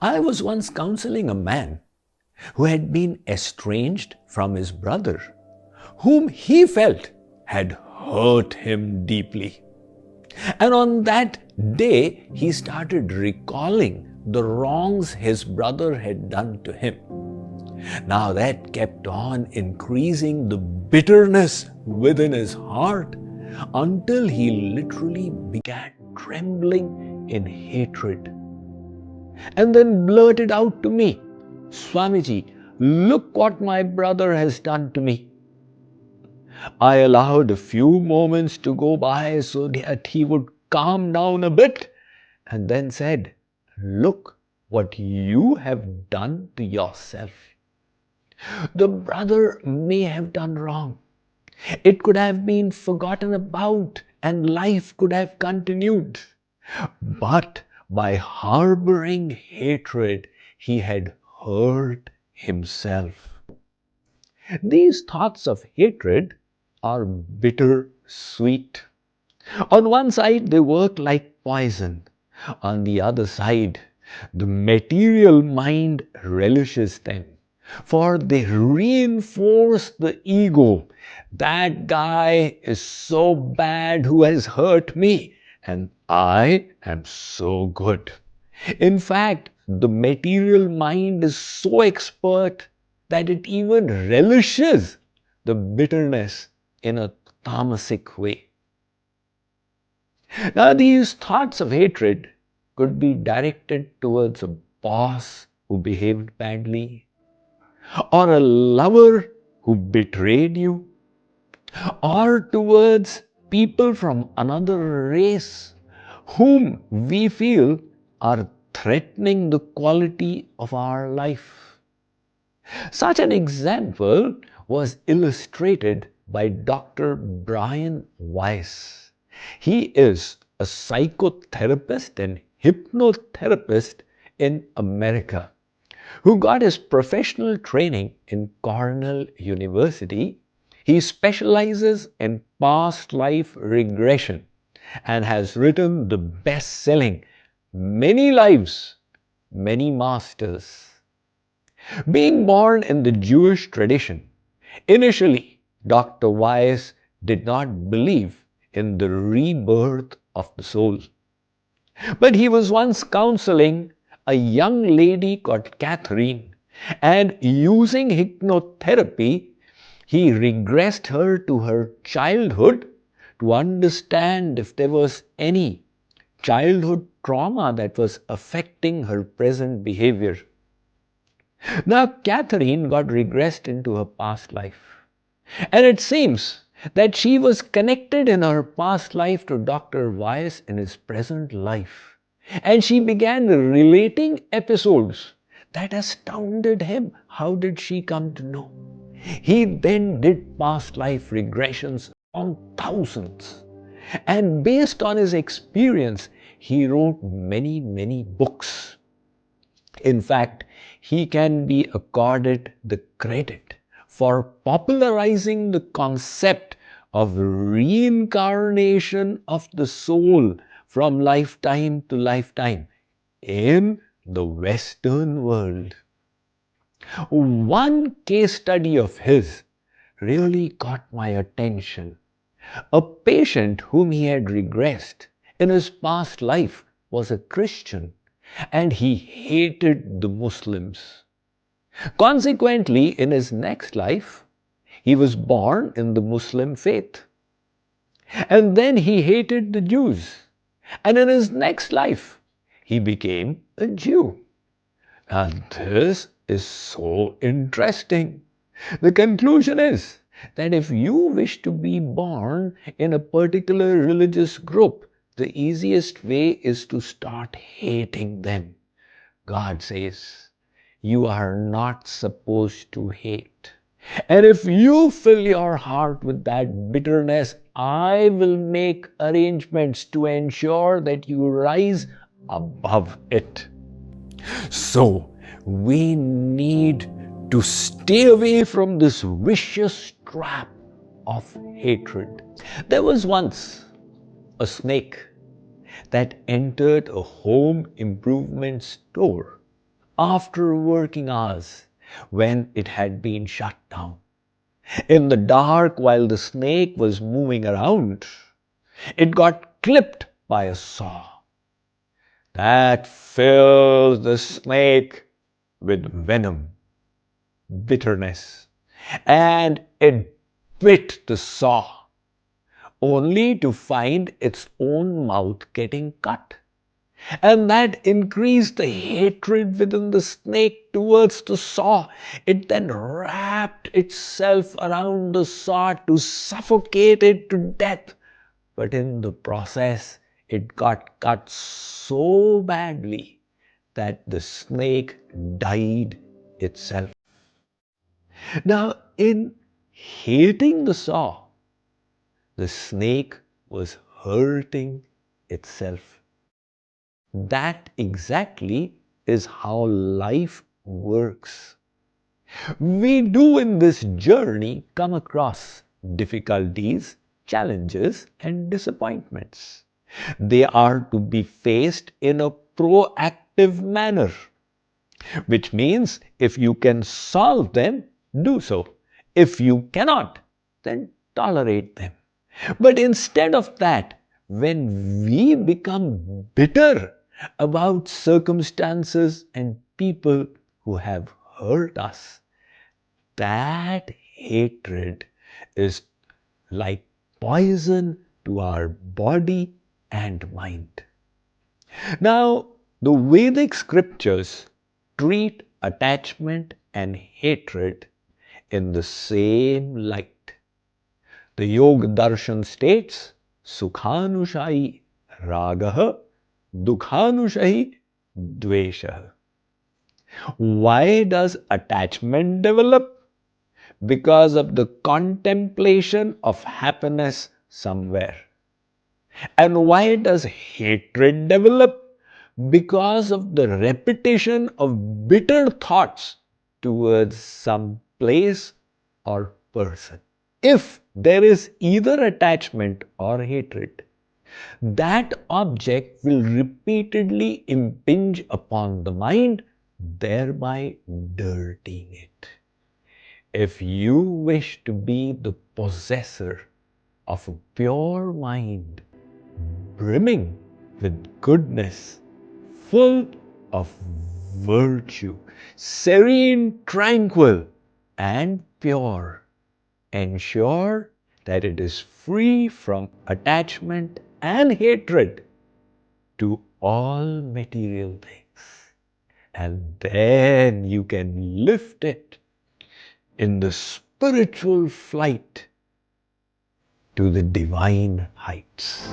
I was once counseling a man who had been estranged from his brother, whom he felt had hurt him deeply. And on that day, he started recalling the wrongs his brother had done to him. Now that kept on increasing the bitterness within his heart until he literally began trembling in hatred. And then blurted out to me, "Swamiji, look what my brother has done to me." I allowed a few moments to go by so that he would calm down a bit, and then said, "Look what you have done to yourself. The brother may have done wrong. It could have been forgotten about and life could have continued. But by harboring hatred, he had hurt himself." These thoughts of hatred are bitter sweet. On one side, they work like poison. On the other side, the material mind relishes them, for they reinforce the ego. That guy is so bad who has hurt me, and I am so good. In fact, the material mind is so expert that it even relishes the bitterness in a tamasic way. Now, these thoughts of hatred could be directed towards a boss who behaved badly, or a lover who betrayed you, or towards people from another race whom we feel are threatening the quality of our life. Such an example was illustrated by Dr. Brian Weiss. He is a psychotherapist and hypnotherapist in America who got his professional training in Cornell University. He specializes in past life regression and has written the best-selling Many Lives, Many Masters. Being born in the Jewish tradition, initially Dr. Weiss did not believe in the rebirth of the soul. But he was once counseling a young lady called Catherine, and using hypnotherapy, he regressed her to her childhood to understand if there was any childhood trauma that was affecting her present behavior. Now, Catherine got regressed into her past life, and it seems that she was connected in her past life to Dr. Weiss in his present life. And she began relating episodes that astounded him. How did she come to know? He then did past life regressions on thousands. And based on his experience, he wrote many books. In fact, he can be accorded the credit for popularizing the concept of reincarnation of the soul from lifetime to lifetime in the Western world. One case study of his really caught my attention. A patient whom he had regressed in his past life was a Christian, and he hated the Muslims. Consequently, in his next life, he was born in the Muslim faith. And then he hated the Jews. And in his next life, he became a Jew. Now, this is so interesting. The conclusion is that if you wish to be born in a particular religious group, the easiest way is to start hating them. God says, you are not supposed to hate. And if you fill your heart with that bitterness, I will make arrangements to ensure that you rise above it. So, we need to stay away from this vicious trap of hatred. There was once a snake that entered a home improvement store after working hours when it had been shut down. In the dark, while the snake was moving around, it got clipped by a saw. That filled the snake with venom, bitterness, and it bit the saw, only to find its own mouth getting cut. And that increased the hatred within the snake towards the saw. It then wrapped itself around the saw to suffocate it to death. But in the process, it got cut so badly that the snake died itself. Now, in hating the saw, the snake was hurting itself. That exactly is how life works. We do in this journey come across difficulties, challenges, and disappointments. They are to be faced in a proactive manner, which means if you can solve them, do so. If you cannot, then tolerate them. But instead of that, when we become bitter about circumstances and people who have hurt us, that hatred is like poison to our body and mind. Now, the Vedic scriptures treat attachment and hatred in the same light. The Yoga Darshan states, Sukhanushahi Ragaha Dukhanushahi Dveshaha. Why does attachment develop? Because of the contemplation of happiness somewhere. And why does hatred develop? Because of the repetition of bitter thoughts towards some place or person. If there is either attachment or hatred, that object will repeatedly impinge upon the mind, thereby dirtying it. If you wish to be the possessor of a pure mind, brimming with goodness, full of virtue, serene, tranquil, and pure, ensure that it is free from attachment and hatred to all material things. And then you can lift it in the spiritual flight to the divine heights.